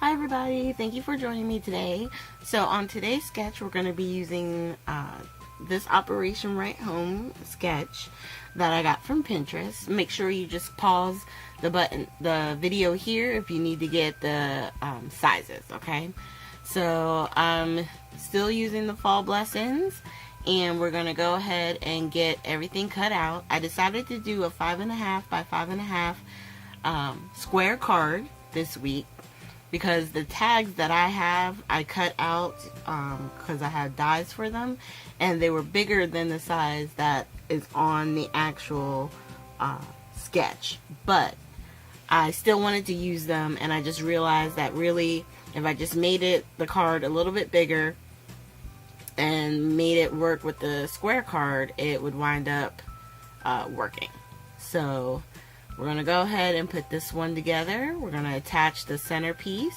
Hi everybody, thank you for joining me today. So on today's sketch we're going to be using this Operation Right Home sketch that I got from Pinterest. Make sure you just pause the video here if you need to get the sizes, okay? So I'm still using the fall blessings and we're going to go ahead and get everything cut out. I decided to do a 5.5 by 5.5 square card this week, because the tags that I have, I cut out because I had dies for them, and they were bigger than the size that is on the actual sketch. But I still wanted to use them, and I just realized that really, if I just made the card a little bit bigger and made it work with the square card, it would wind up working. So we're going to go ahead and put this one together. We're going to attach the centerpiece.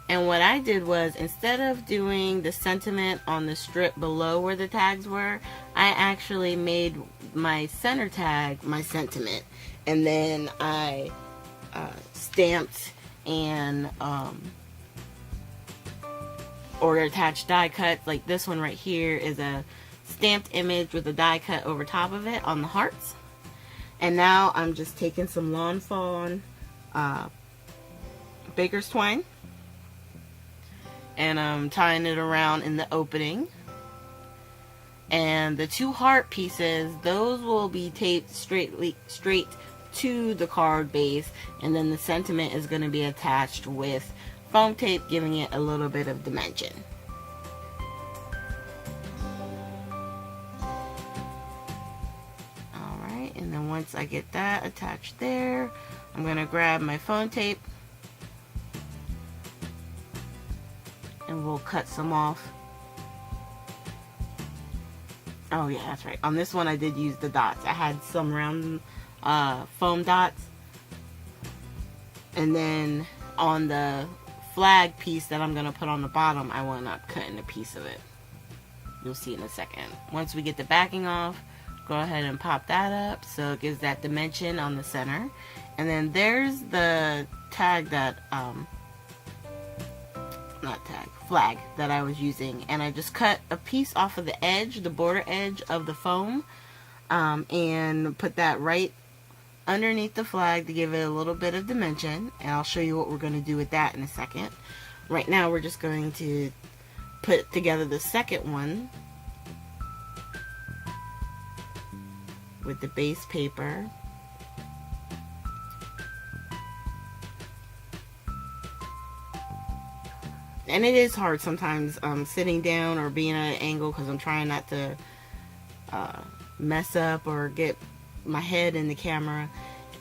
And what I did was, instead of doing the sentiment on the strip below where the tags were, I actually made my center tag my sentiment. And then I stamped and or attached die cuts. Like this one right here is a stamped image with a die cut over top of it on the hearts. And now I'm just taking some lawn fawn baker's twine and I'm tying it around in the opening. And the two heart pieces, those will be taped straight to the card base, and then the sentiment is going to be attached with foam tape, giving it a little bit of dimension. And then once I get that attached there, I'm going to grab my foam tape and we'll cut some off. Oh yeah, that's right. On this one I did use the dots. I had some round foam dots. And then on the flag piece that I'm going to put on the bottom, I wound up cutting a piece of it. You'll see in a second. Once we get the backing off, go ahead and pop that up so it gives that dimension on the center. And then there's the tag that flag that I was using, and I just cut a piece off of the edge, the border edge of the foam, and put that right underneath the flag to give it a little bit of dimension. And I'll show you what we're going to do with that in a second. Right now we're just going to put together the second one with the base paper. And it is hard sometimes sitting down or being at an angle, because I'm trying not to mess up or get my head in the camera.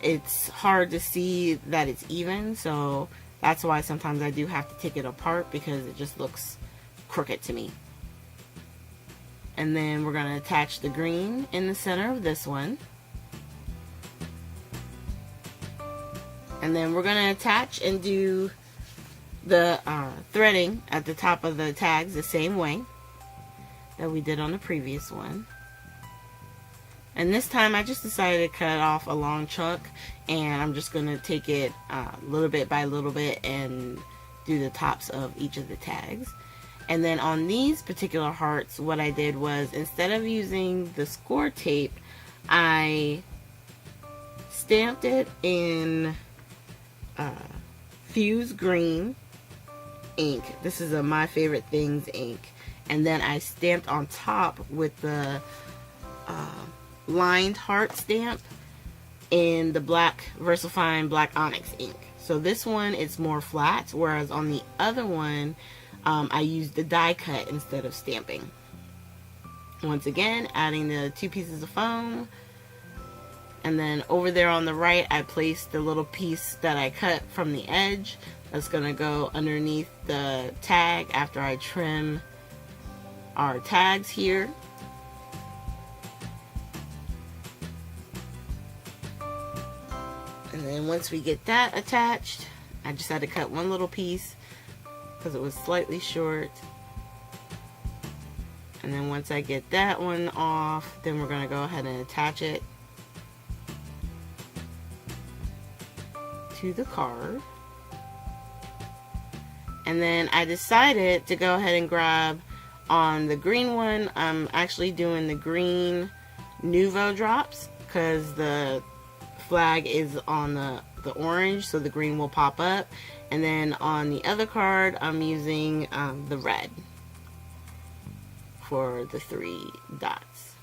It's hard to see that it's even, so that's why sometimes I do have to take it apart, because it just looks crooked to me. And then we're going to attach the green in the center of this one. And then we're going to attach and do the threading at the top of the tags the same way that we did on the previous one. And this time I just decided to cut off a long chunk, and I'm just going to take it little bit by little bit and do the tops of each of the tags. And then on these particular hearts, what I did was, instead of using the score tape, I stamped it in Fuse Green ink. This is a My Favorite Things ink. And then I stamped on top with the lined heart stamp in the black VersaFine Black Onyx ink. So this one is more flat, whereas on the other one, I used the die cut instead of stamping. Once again, adding the two pieces of foam. And then over there on the right, I placed the little piece that I cut from the edge. That's going to go underneath the tag after I trim our tags here. And then once we get that attached, I just had to cut one little piece because it was slightly short. And then once I get that one off, then we're going to go ahead and attach it to the card. And then I decided to go ahead and grab on the green one. I'm actually doing the green Nuvo drops because the flag is on the orange, so the green will pop up. And then on the other card, I'm using the red for the 3 dots.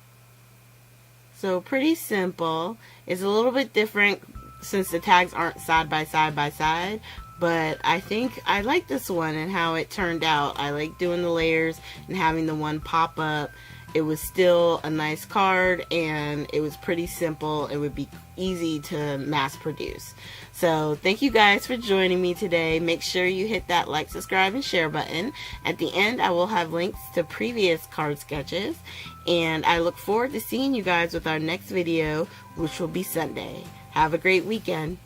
So pretty simple. It's a little bit different since the tags aren't side by side, but I think I like this one and how it turned out. I like doing the layers and having the one pop up. It was still a nice card, and it was pretty simple. It would be easy to mass produce. So thank you guys for joining me today. Make sure you hit that like, subscribe, and share button. At the end, I will have links to previous card sketches, and I look forward to seeing you guys with our next video, which will be Sunday. Have a great weekend.